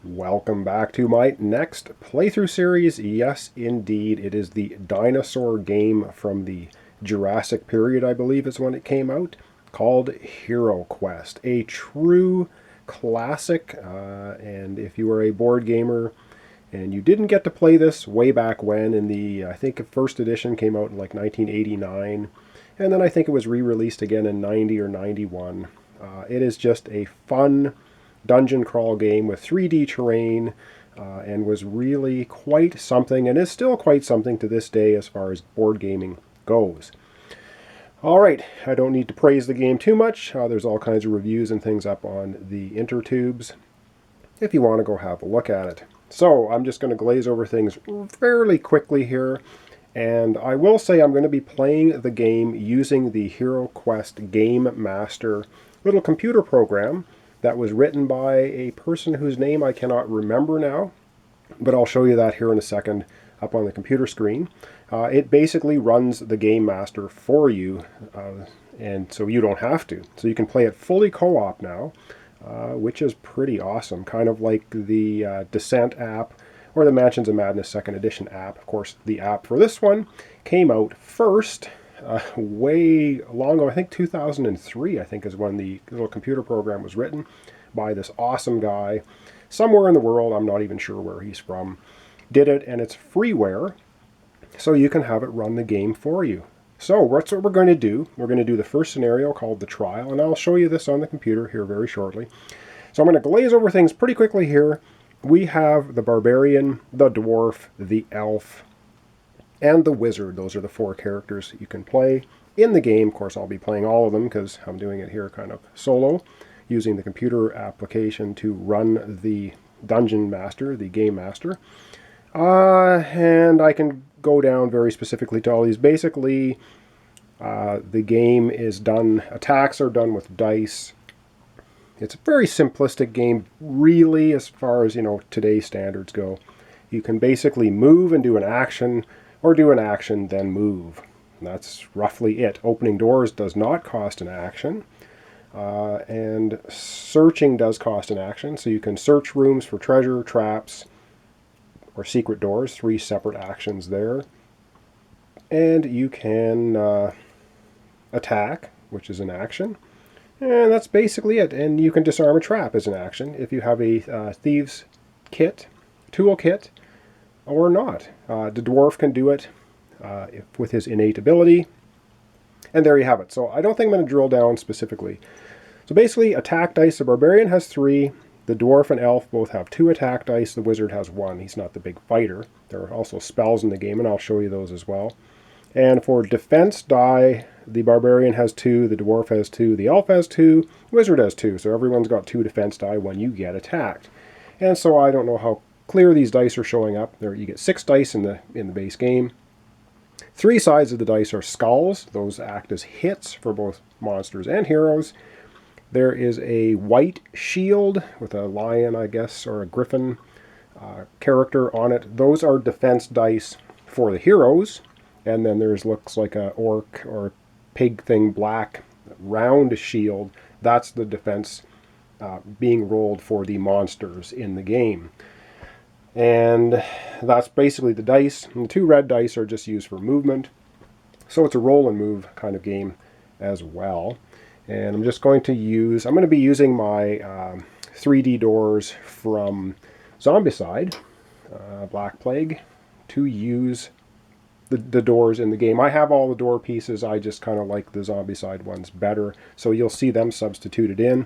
Welcome back to my next playthrough series. Yes, indeed, it is the dinosaur game from the Jurassic period, I believe is when it came out, called HeroQuest. A true classic, and if you were a board gamer and you didn't get to play this way back when in the, I think first edition came out in like 1989, and then I think it was re-released again in 90 or 91. It is just a fun dungeon crawl game with 3D terrain, and was really quite something, and is still quite something to this day as far as board gaming goes. Alright, I don't need to praise the game too much. There's all kinds of reviews and things up on the intertubes if you want to go have a look at it. So I'm just going to glaze over things fairly quickly here, and I will say I'm going to be playing the game using the HeroQuest Game Master little computer program that was written by a person whose name I cannot remember now, but I'll show you that here in a second up on the computer screen. It basically runs the Game Master for you, and so you don't have to. So you can play it fully co-op now, which is pretty awesome. Kind of like the Descent app or the Mansions of Madness 2nd Edition app. Of course, the app for this one came out first, way long ago. I think 2003, I think, is when the little computer program was written by this awesome guy somewhere in the world. I'm not even sure where he's from. Did it, and it's freeware, so you can have it run the game for you. So that's what we're going to do. We're going to do the first scenario called the trial, and I'll show you this on the computer here very shortly. So I'm going to glaze over things pretty quickly here. We have the Barbarian, the Dwarf, the Elf, and the Wizard. Those are the 4 characters that you can play in the game. Of course, I'll be playing all of them because I'm doing it here kind of solo, using the computer application to run the Dungeon Master, the Game Master. And I can go down very specifically to all these. Basically, the game is done, attacks are done with dice. It's a very simplistic game, really, as far as, today's standards go. You can basically move and do an action, or do an action, then move. And that's roughly it. Opening doors does not cost an action, and searching does cost an action. So you can search rooms for treasure, traps, or secret doors. 3 separate actions there. And you can attack, which is an action. And that's basically it. And you can disarm a trap as an action if you have a thieves kit, tool kit, or not. The dwarf can do it with his innate ability. And there you have it. So I don't think I'm going to drill down specifically. So basically, attack dice, the Barbarian has 3. The Dwarf and Elf both have 2 attack dice. The Wizard has 1. He's not the big fighter. There are also spells in the game, and I'll show you those as well. And for defense die, the Barbarian has 2, the Dwarf has 2, the Elf has 2, the Wizard has 2. So everyone's got 2 defense die when you get attacked. And so I don't know how clear these dice are showing up. There you get 6 dice in the base game. 3 sides of the dice are skulls. Those act as hits for both monsters and heroes. There is a white shield with a lion, I guess, or a griffin character on it. Those are defense dice for the heroes. And then there's, looks like a orc or pig thing, black round shield. That's the defense being rolled for the monsters in the game. And that's basically the dice. And the 2 red dice are just used for movement. So it's a roll and move kind of game as well. And I'm just going to be using my 3D doors from Zombicide, Black Plague, to use the doors in the game. I have all the door pieces. I just kind of like the Zombicide ones better. So you'll see them substituted in.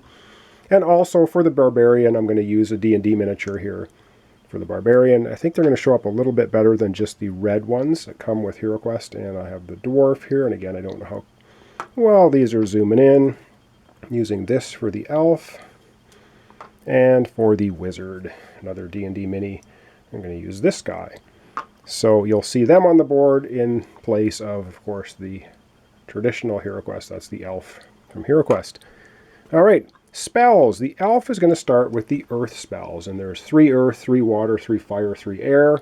And also for the Barbarian, I'm going to use a D&D miniature here. For the Barbarian, I think they're going to show up a little bit better than just the red ones that come with HeroQuest. And I have the Dwarf here, and again, I don't know how well these are zooming in. I'm using this for the Elf, and for the Wizard, another D&D mini, I'm going to use this guy. So you'll see them on the board in place of course, the traditional HeroQuest. That's the Elf from HeroQuest. All right. Spells. The Elf is going to start with the Earth spells, and there's 3 Earth, 3 Water, 3 Fire, 3 Air.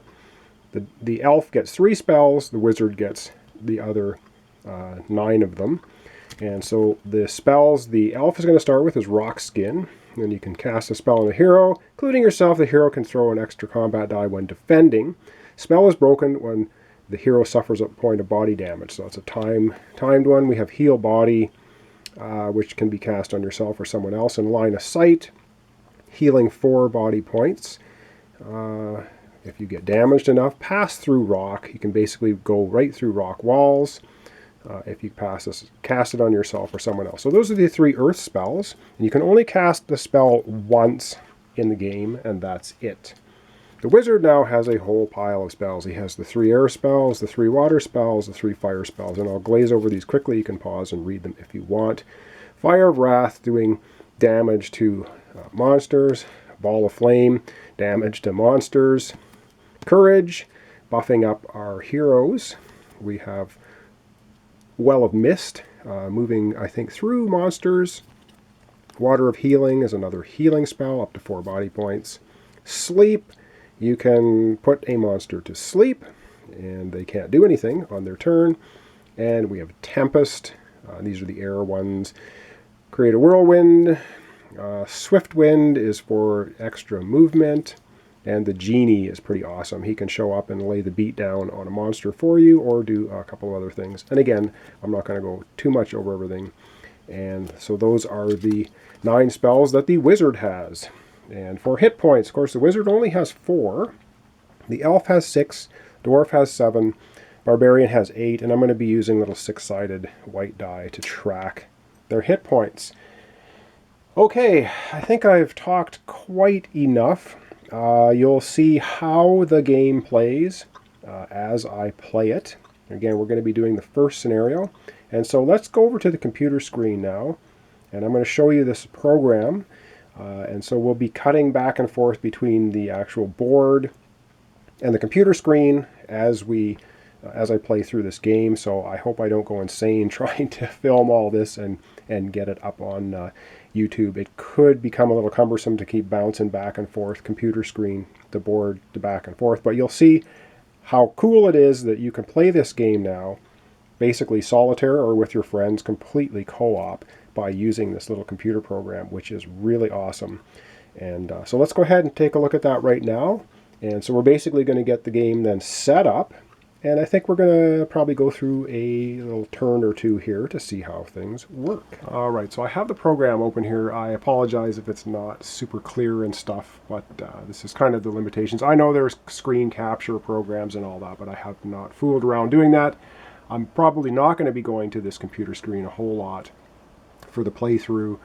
The Elf gets 3 spells, the Wizard gets the other 9 of them. And so the spells the Elf is going to start with is Rock Skin, and you can cast a spell on a hero, including yourself. The hero can throw an extra combat die when defending. Spell is broken when the hero suffers a point of body damage, so it's a timed one. We have Heal Body, which can be cast on yourself or someone else in line of sight, healing 4 body points. If you get damaged enough, Pass Through Rock. You can basically go right through rock walls if you cast it on yourself or someone else. So those are the 3 earth spells, and you can only cast the spell once in the game, and that's it. The wizard now has a whole pile of spells. He has the 3 air spells, the 3 water spells, the 3 fire spells, and I'll glaze over these quickly. You can pause and read them if you want. Fire of Wrath, doing damage to monsters. Ball of Flame, damage to monsters. Courage, buffing up our heroes. We have Well of Mist, moving, I think, through monsters. Water of Healing is another healing spell, up to 4 body points. Sleep, you can put a monster to sleep, and they can't do anything on their turn. And we have Tempest. These are the air ones. Create a Whirlwind. Swift Wind is for extra movement. And the Genie is pretty awesome. He can show up and lay the beat down on a monster for you, or do a couple of other things. And again, I'm not going to go too much over everything. And so those are the 9 spells that the wizard has. And for hit points, of course, the wizard only has 4. The elf has 6. Dwarf has 7. Barbarian has 8. And I'm going to be using little 6-sided white die to track their hit points. Okay, I think I've talked quite enough. You'll see how the game plays as I play it. Again, we're going to be doing the first scenario. And so let's go over to the computer screen now. And I'm going to show you this program. And so we'll be cutting back and forth between the actual board and the computer screen as I play through this game. So I hope I don't go insane trying to film all this and get it up on YouTube. It could become a little cumbersome to keep bouncing back and forth, computer screen, the board, the back and forth. But you'll see how cool it is that you can play this game now, basically solitaire or with your friends, completely co-op, by using this little computer program, which is really awesome. And so let's go ahead and take a look at that right now. And so we're basically going to get the game then set up. And I think we're going to probably go through a little turn or two here to see how things work. All right, so I have the program open here. I apologize if it's not super clear and stuff, but this is kind of the limitations. I know there's screen capture programs and all that, but I have not fooled around doing that. I'm probably not going to be going to this computer screen a whole lot for the playthrough.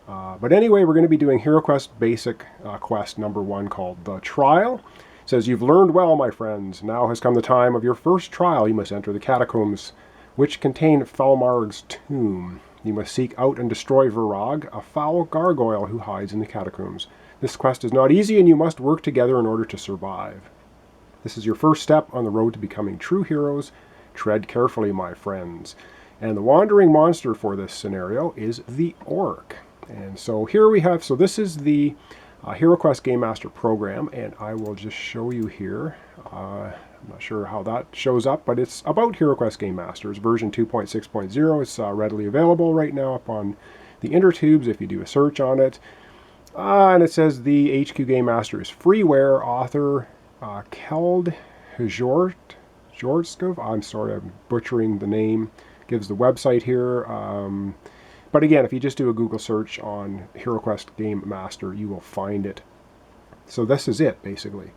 But anyway, we're going to be doing HeroQuest basic quest number 1 called The Trial. It says, "You've learned well, my friends. Now has come the time of your first trial. You must enter the catacombs, which contain Falmarg's tomb. You must seek out and destroy Virag, a foul gargoyle who hides in the catacombs. This quest is not easy, and you must work together in order to survive. This is your first step on the road to becoming true heroes. Tread carefully, my friends." And the wandering monster for this scenario is the orc. And so here we have, so this is the HeroQuest Game Master program, and I will just show you here. I'm not sure how that shows up, but it's about HeroQuest Game Master. It's version 2.6.0. It's readily available right now up on the intertubes if you do a search on it. And it says the HQ Game Master is freeware. Author Keld Hjortskov. I'm sorry, I'm butchering the name. Gives the website here. But again, if you just do a Google search on HeroQuest Game Master, you will find it. So this is it, basically.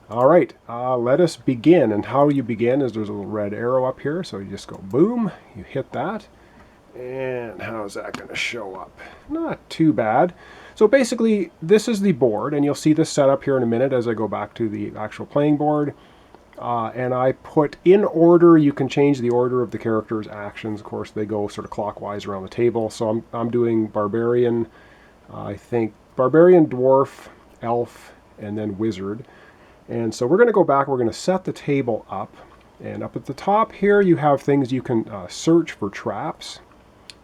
All right, let us begin. And how you begin is there's a little red arrow up here. So you just go boom, you hit that. And how's that going to show up? Not too bad. So basically, this is the board. And you'll see this set up here in a minute as I go back to the actual playing board. And I put in order. You can change the order of the characters' actions. Of course, they go sort of clockwise around the table. So I'm doing Barbarian, I think Barbarian, Dwarf, Elf, and then Wizard. And so we're going to go back. We're going to set the table up. And up at the top here, you have things you can search for traps.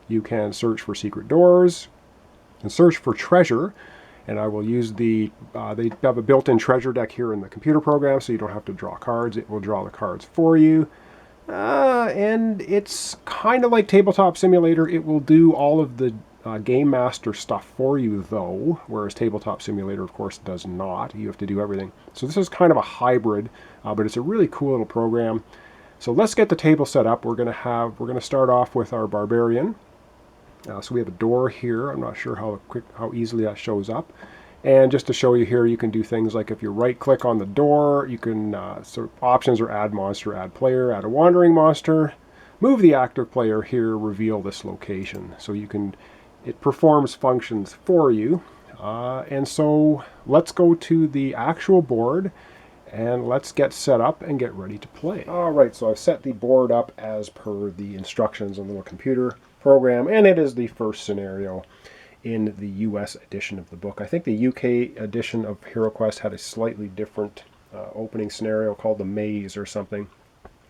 You can search for secret doors and search for treasure. And I will use they have a built-in treasure deck here in the computer program, so you don't have to draw cards. It will draw the cards for you. And it's kind of like Tabletop Simulator. It will do all of the Game Master stuff for you, though, whereas Tabletop Simulator, of course, does not. You have to do everything. So this is kind of a hybrid, but it's a really cool little program. So let's get the table set up. We're going to start off with our Barbarian. So we have a door here. I'm not sure how easily that shows up. And just to show you here, you can do things like if you right-click on the door, you can options are add monster, add player, add a wandering monster, move the active player here, reveal this location. So it performs functions for you. And so let's go to the actual board and let's get set up and get ready to play. All right, so I've set the board up as per the instructions on the little computer program, and it is the first scenario in the US edition of the book. I think the UK edition of HeroQuest had a slightly different opening scenario called the Maze or something.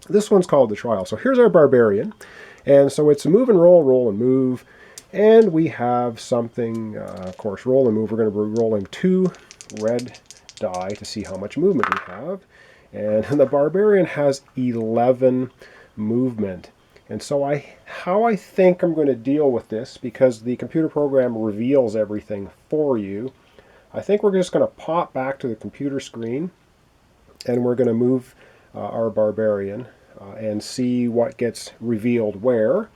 This one's called the Trial. So here's our Barbarian, and so it's a move and roll and move, and we have something, of course, roll and move. We're going to be rolling 2 red die to see how much movement we have, and the Barbarian has 11 movement. And so how I think I'm going to deal with this, because the computer program reveals everything for you, I think we're just going to pop back to the computer screen and we're going to move our Barbarian and see what gets revealed where.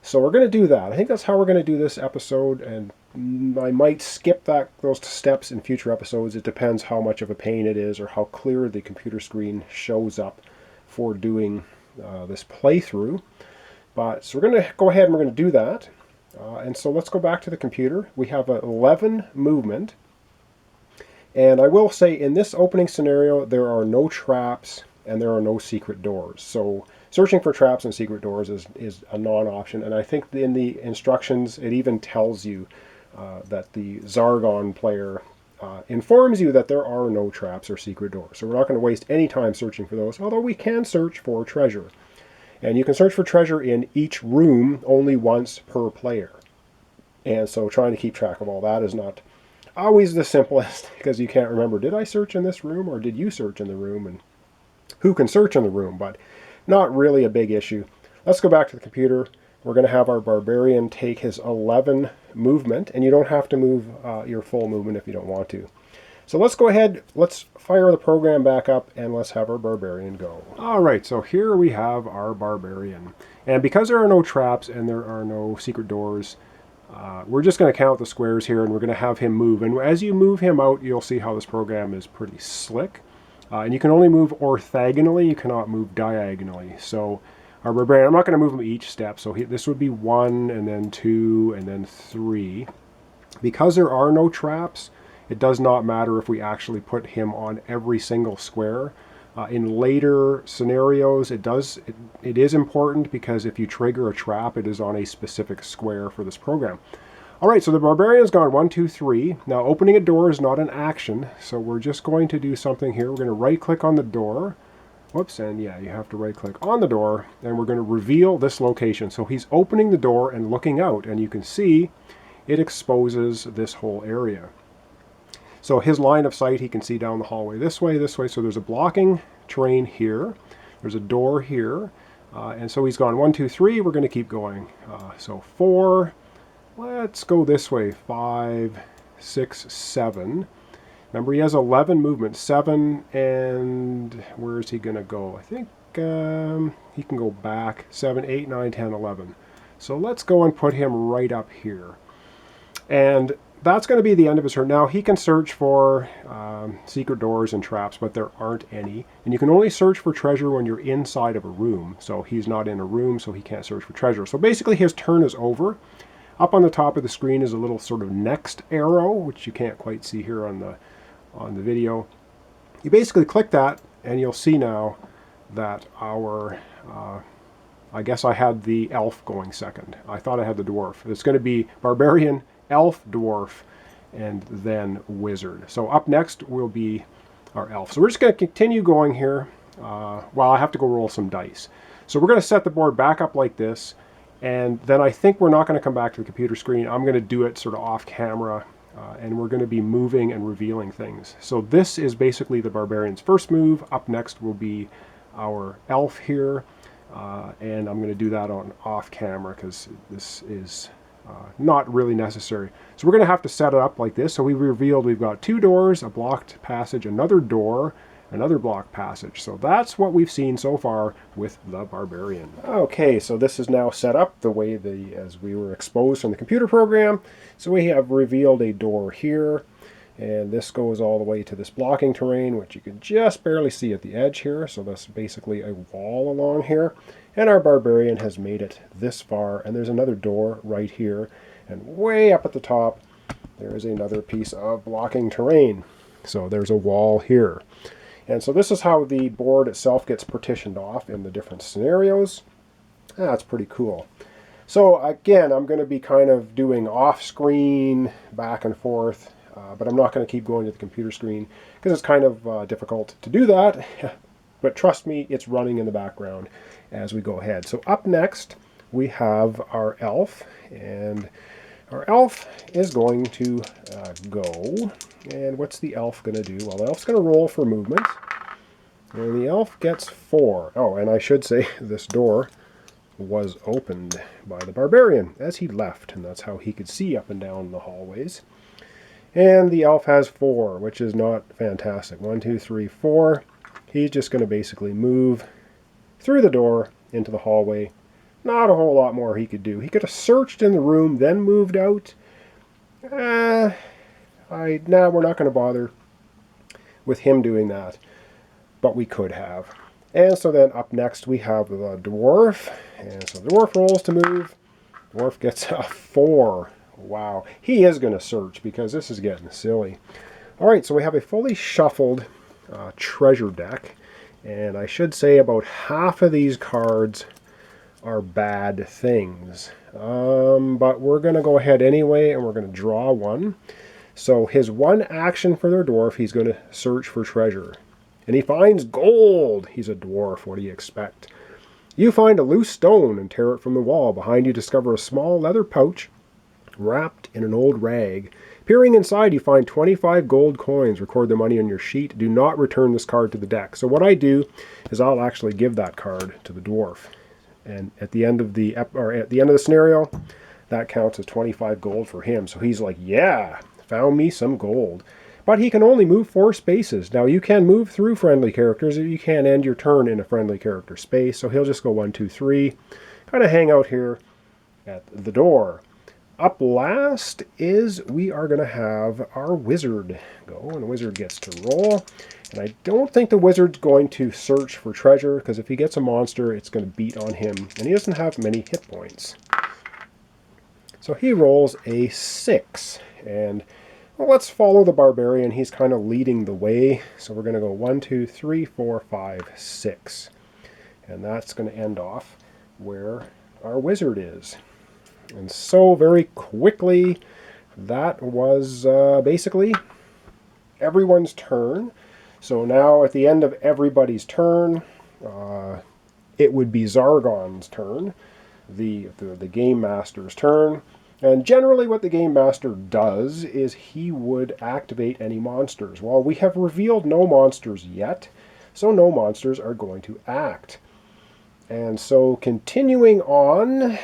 So we're going to do that. I think that's how we're going to do this episode, and I might skip those steps in future episodes. It depends how much of a pain it is or how clear the computer screen shows up for doing this playthrough. But so we're going to go ahead and we're going to do that. And so let's go back to the computer. We have 11 movement. And I will say in this opening scenario, there are no traps and there are no secret doors. So searching for traps and secret doors is a non-option. And I think in the instructions, it even tells you that the Zargon player informs you that there are no traps or secret doors. So we're not going to waste any time searching for those, although we can search for treasure. And you can search for treasure in each room only once per player. And so trying to keep track of all that is not always the simplest, because you can't remember, did I search in this room or did you search in the room, and who can search in the room, but not really a big issue. Let's go back to the computer. We're going to have our Barbarian take his 11 movement, and you don't have to move your full movement if you don't want to. So let's go ahead, let's fire the program back up, and let's have our Barbarian go. All right, so here we have our Barbarian. And because there are no traps and there are no secret doors, we're just going to count the squares here, and we're going to have him move. And as you move him out, you'll see how this program is pretty slick. And you can only move orthogonally, you cannot move diagonally. So our Barbarian, I'm not going to move him each step, so this would be 1, and then 2, and then 3. Because there are no traps, it does not matter if we actually put him on every single square. In later scenarios, it is important, because if you trigger a trap, it is on a specific square for this program. All right, so the Barbarian's gone 1, 2, 3. Now, opening a door is not an action, so we're just going to do something here. We're going to right-click on the door. Whoops, and yeah, you have to right-click on the door, and we're going to reveal this location. So he's opening the door and looking out, and you can see it exposes this whole area. So his line of sight, he can see down the hallway this way. So there's a blocking terrain here. There's a door here. And so he's gone 1, 2, 3. We're going to keep going. So 4. Let's go this way. 5, 6, 7. Remember, he has 11 movement. 7, and where is he going to go? I think he can go back. 7, 8, 9, 10, 11. So let's go and put him right up here. And that's going to be the end of his turn. Now, he can search for secret doors and traps, but there aren't any. And you can only search for treasure when you're inside of a room. So he's not in a room, so he can't search for treasure. So basically, his turn is over. Up on the top of the screen is a little sort of next arrow, which you can't quite see here on the video. You basically click that, and you'll see now that our... I guess I had the elf going second. I thought I had the dwarf. It's going to be Barbarian, elf, dwarf, and then wizard. So up next will be our elf. So we're just going to continue going here while I have to go roll some dice. So we're going to set the board back up like this, and then I think we're not going to come back to the computer screen. I'm going to do it sort of off camera, and we're going to be moving and revealing things. So this is basically the Barbarian's first move. Up next will be our elf here, and I'm going to do that on off camera because this is not really necessary. So we're going to have to set it up like this. So we revealed we've got 2 doors, a blocked passage, another door, another blocked passage. So that's what we've seen so far with the Barbarian. Okay, so this is now set up the way as we were exposed from the computer program. So we have revealed a door here, and this goes all the way to this blocking terrain, which you can just barely see at the edge here. So that's basically a wall along here. And our Barbarian has made it this far, and there's another door right here. And way up at the top, there is another piece of blocking terrain. So there's a wall here. And so this is how the board itself gets partitioned off in the different scenarios. That's pretty cool. So again, I'm going to be kind of doing off-screen, back and forth, but I'm not going to keep going to the computer screen because it's kind of difficult to do that. But trust me, it's running in the background as we go ahead. So up next, we have our elf, and our elf is going to go. And what's the elf going to do? Well, the elf's going to roll for movement, and the elf gets 4. Oh, and I should say this door was opened by the Barbarian as he left, and that's how he could see up and down the hallways. And the elf has 4, which is not fantastic. 1, 2, 3, 4. He's just going to basically move through the door into the hallway. Not a whole lot more he could do. He could have searched in the room, then moved out. Nah, we're not going to bother with him doing that. But we could have. And so then up next we have the dwarf. And so the dwarf rolls to move. Dwarf gets a 4. Wow. He is going to search because this is getting silly. Alright, so we have a fully shuffled treasure deck, and I should say about half of these cards are bad things, but we're going to go ahead anyway, and we're going to draw one. So his one action for their dwarf, he's going to search for treasure, and he finds gold. He's a dwarf. What do you expect? You find a loose stone and tear it from the wall. Behind you discover a small leather pouch wrapped in an old rag. Peering inside, you find 25 gold coins. Record the money on your sheet. Do not return this card to the deck. So what I do is I'll actually give that card to the dwarf. And at the end of the scenario, that counts as 25 gold for him. So he's like, yeah, found me some gold. But he can only move 4 spaces. Now you can move through friendly characters. You can end your turn in a friendly character space. So he'll just go 1, 2, 3. Kind of hang out here at the door. Up last is we are going to have our wizard go, and the wizard gets to roll. And I don't think the wizard's going to search for treasure, because if he gets a monster, it's going to beat on him, and he doesn't have many hit points. So he rolls a 6, and well, let's follow the Barbarian. He's kind of leading the way, so we're going to go 1, 2, 3, 4, 5, 6. And that's going to end off where our wizard is. And so very quickly, that was basically everyone's turn. So now at the end of everybody's turn, it would be Zargon's turn, the Game Master's turn. And generally what the Game Master does is he would activate any monsters. Well, we have revealed no monsters yet, so no monsters are going to act. And so continuing on,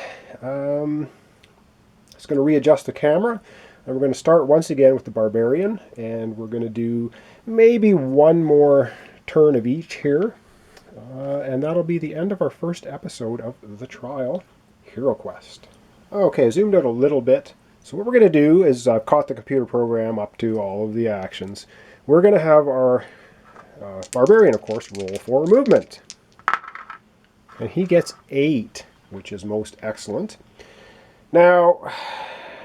it's going to readjust the camera, and we're going to start once again with the Barbarian, and we're going to do maybe one more turn of each here, and that'll be the end of our first episode of the trial, HeroQuest. Okay, I zoomed out a little bit. So what we're going to do is I've caught the computer program up to all of the actions. We're going to have our Barbarian, of course, roll for movement. And he gets 8, which is most excellent. Now,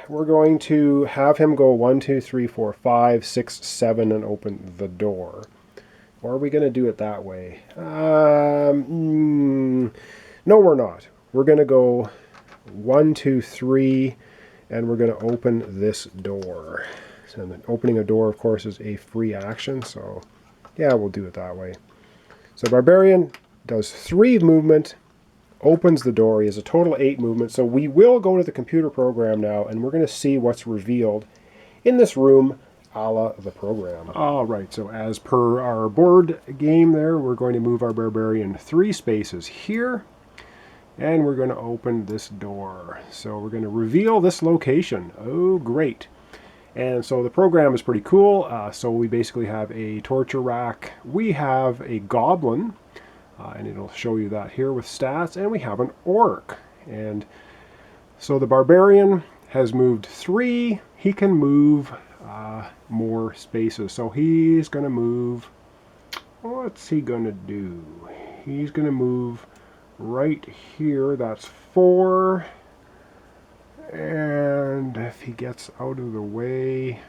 we're going to have him go 1, 2, 3, 4, 5, 6, 7, and open the door. Or are we going to do it that way? No, we're not. We're going to go 1, 2, 3, and we're going to open this door. And then opening a door, of course, is a free action, so yeah, we'll do it that way. So Barbarian does 3 movement, opens the door. He has a total of 8 movement. So we will go to the computer program now, and we're going to see what's revealed in this room a la the program. All right, so as per our board game there, we're going to move our Barbarian 3 spaces here. And we're going to open this door. So we're going to reveal this location. Oh, great. And so the program is pretty cool. So we basically have a torture rack. We have a goblin, and it'll show you that here with stats. And we have an orc. And so the barbarian has moved 3. He can move more spaces. So he's going to move, what's he going to do? He's going to move right here. That's 4. And if he gets out of the way,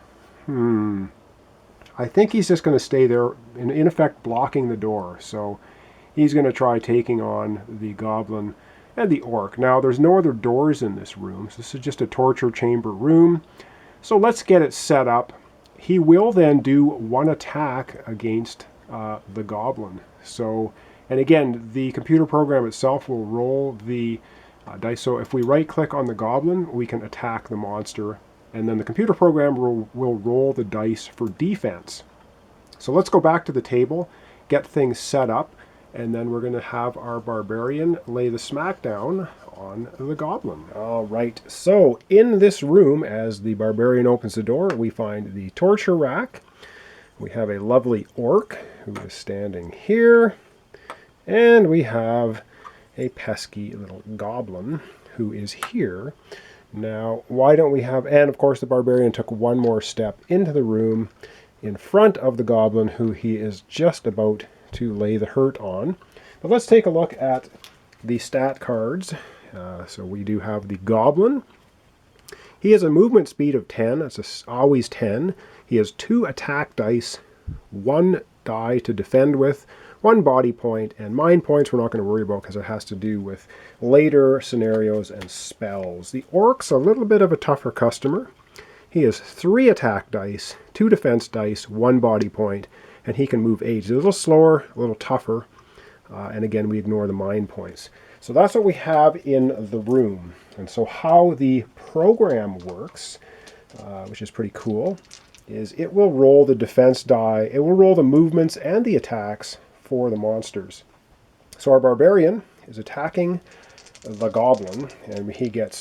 I think he's just going to stay there, in effect blocking the door. So he's going to try taking on the goblin and the orc. Now there's no other doors in this room, so this is just a torture chamber room. So let's get it set up. He will then do 1 attack against the goblin. So, and again, the computer program itself will roll the dice. So if we right click on the goblin, we can attack the monster, and then the computer program will roll the dice for defense. So let's go back to the table, get things set up, and then we're going to have our barbarian lay the smackdown on the goblin. All right, so in this room, as the barbarian opens the door, we find the torture rack. We have a lovely orc who is standing here, and we have a pesky little goblin who is here. Now, why don't we have, and of course the barbarian took 1 more step into the room in front of the goblin who he is just about to lay the hurt on. But let's take a look at the stat cards. So we do have the goblin. He has a movement speed of 10. That's always 10. He has 2 attack dice, 1 die to defend with, 1 body point, and mind points we're not going to worry about because it has to do with later scenarios and spells. The orc's a little bit of a tougher customer. He has 3 attack dice, 2 defense dice, 1 body point, and he can move 8. He's a little slower, a little tougher, and again we ignore the mind points. So that's what we have in the room. And so how the program works, which is pretty cool, is it will roll the defense die, it will roll the movements and the attacks for the monsters. So our barbarian is attacking the goblin, and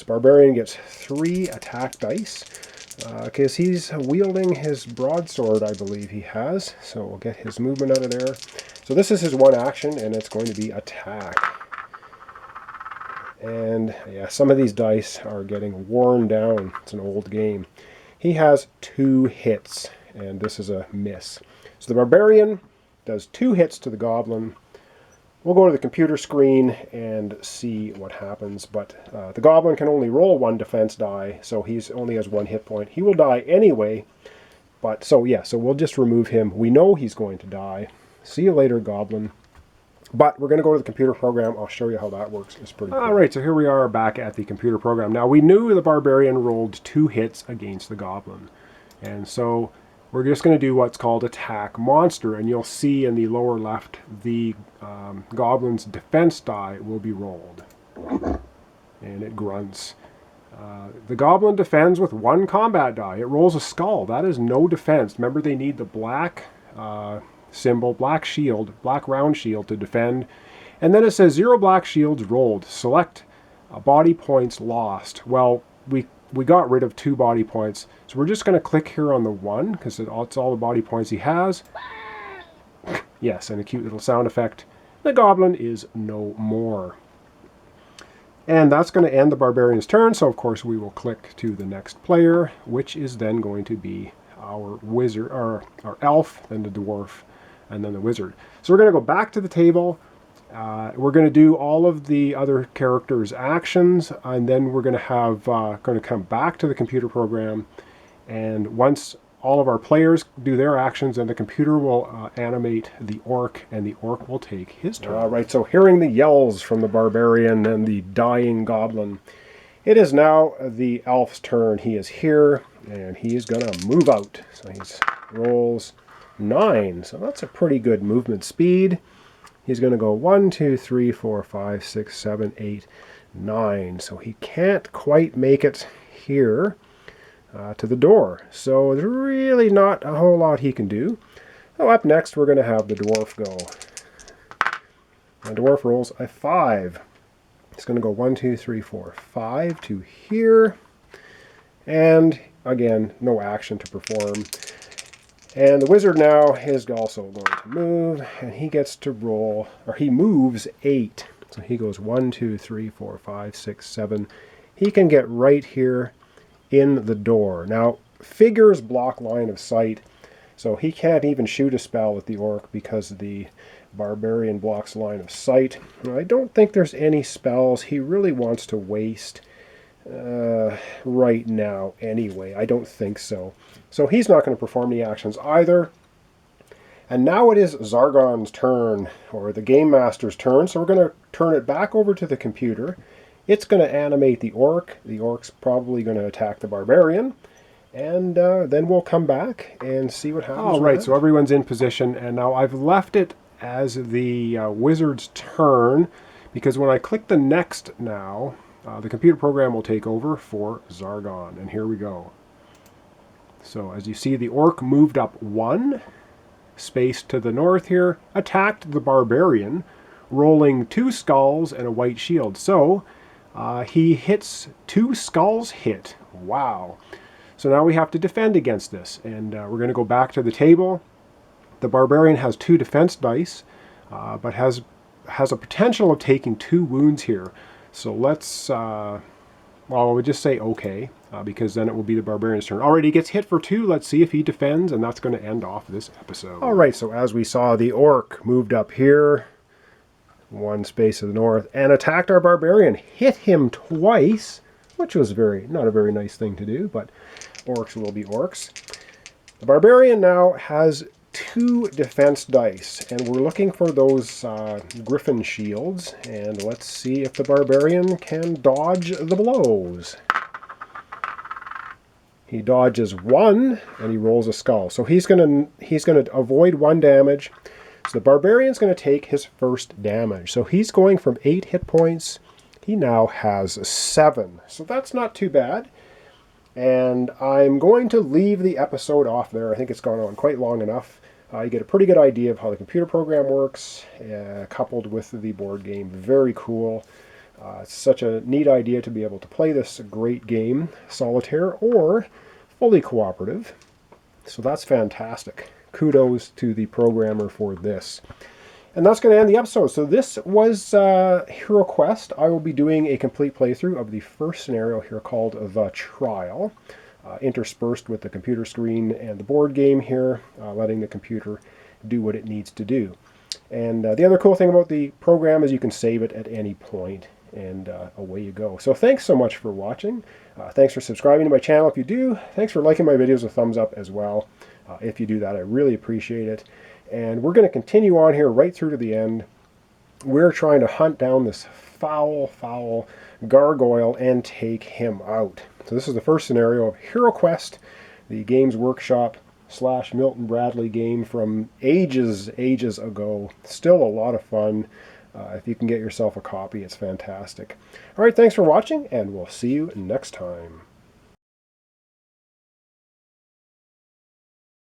barbarian gets 3 attack dice, because he's wielding his broadsword, I believe he has. So we'll get his movement out of there. So this is his 1 action, and it's going to be attack. And yeah, some of these dice are getting worn down. It's an old game. He has 2 hits, and this is a miss. So the barbarian does 2 hits to the goblin. We'll go to the computer screen and see what happens, but the goblin can only roll 1 defense die, so he only has 1 hit point. He will die anyway, but so we'll just remove him. We know he's going to die. See you later, goblin. But we're going to go to the computer program. I'll show you how that works. It's pretty cool. All right, so here we are back at the computer program. Now, we knew the barbarian rolled 2 hits against the goblin, and so we're just going to do what's called attack monster, and you'll see in the lower left the goblin's defense die will be rolled, and it grunts. The goblin defends with 1 combat die. It rolls a skull. That is no defense. Remember, they need the black symbol, black shield, black round shield to defend. And then it says 0 black shields rolled. Select body points lost. Well, we got rid of 2 body points, so we're just going to click here on the 1 because it's all the body points he has. Yes, and a cute little sound effect. The goblin is no more. And that's going to end the barbarian's turn, so of course we will click to the next player, which is then going to be our wizard, or our elf, then the dwarf, and then the wizard. So we're going to go back to the table. We're going to do all of the other characters' actions, and then we're going to come back to the computer program. And once all of our players do their actions, then the computer will animate the orc, and the orc will take his turn. All right, so hearing the yells from the barbarian and the dying goblin, it is now the elf's turn. He is here, and he is going to move out. So he rolls 9, so that's a pretty good movement speed. He's going to go 1, 2, 3, 4, 5, 6, 7, 8, 9. So he can't quite make it here to the door. So there's really not a whole lot he can do. So up next, we're going to have the dwarf go. The dwarf rolls a 5. It's going to go 1, 2, 3, 4, 5 to here. And again, no action to perform. And the wizard now is also going to move, and he gets to roll, or he moves 8. So he goes 1, 2, 3, 4, 5, 6, 7. He can get right here in the door. Now, figures block line of sight, so he can't even shoot a spell at the orc because the barbarian blocks line of sight. Now, I don't think there's any spells he really wants to waste right now anyway. I don't think so. So he's not going to perform the actions either. And now it is Zargon's turn, or the Game Master's turn. So we're going to turn it back over to the computer. It's going to animate the orc. The orc's probably going to attack the barbarian. And then we'll come back and see what happens. All right, so everyone's in position. And now I've left it as the wizard's turn, because when I click the next now, the computer program will take over for Zargon. And here we go. So as you see, the orc moved up 1 space to the north here, attacked the barbarian, rolling 2 skulls and a white shield. So he hits 2 skulls hit. Wow. So now we have to defend against this. And we're going to go back to the table. The barbarian has 2 defense dice, but has a potential of taking 2 wounds here. So let's, well, we'll just say okay, because then it will be the barbarian's turn. Alright, he gets hit for 2. Let's see if he defends, and that's going to end off this episode. Alright, so as we saw, the orc moved up here, 1 space to the north, and attacked our barbarian. Hit him twice, which was not a very nice thing to do, but orcs will be orcs. The barbarian now has 2 defense dice, and we're looking for those griffin shields, and let's see if the barbarian can dodge the blows. He dodges 1, and he rolls a skull. So he's gonna avoid 1 damage. So the barbarian's going to take his first damage. So he's going from 8 hit points. He now has 7. So that's not too bad. And I'm going to leave the episode off there. I think it's gone on quite long enough. You get a pretty good idea of how the computer program works, coupled with the board game. Very cool. It's such a neat idea to be able to play this great game, solitaire or fully cooperative. So that's fantastic. Kudos to the programmer for this. And that's going to end the episode. So this was HeroQuest. I will be doing a complete playthrough of the first scenario here called The Trial, interspersed with the computer screen and the board game here, letting the computer do what it needs to do. And the other cool thing about the program is you can save it at any point, and away you go. So thanks so much for watching. Thanks for subscribing to my channel if you do. Thanks for liking my videos, a thumbs up as well. If you do that, I really appreciate it. And we're going to continue on here right through to the end. We're trying to hunt down this foul gargoyle and take him out. So this is the first scenario of HeroQuest, the Games Workshop / Milton Bradley game from ages ago. Still a lot of fun. If you can get yourself a copy, it's fantastic. All right, thanks for watching, and we'll see you next time.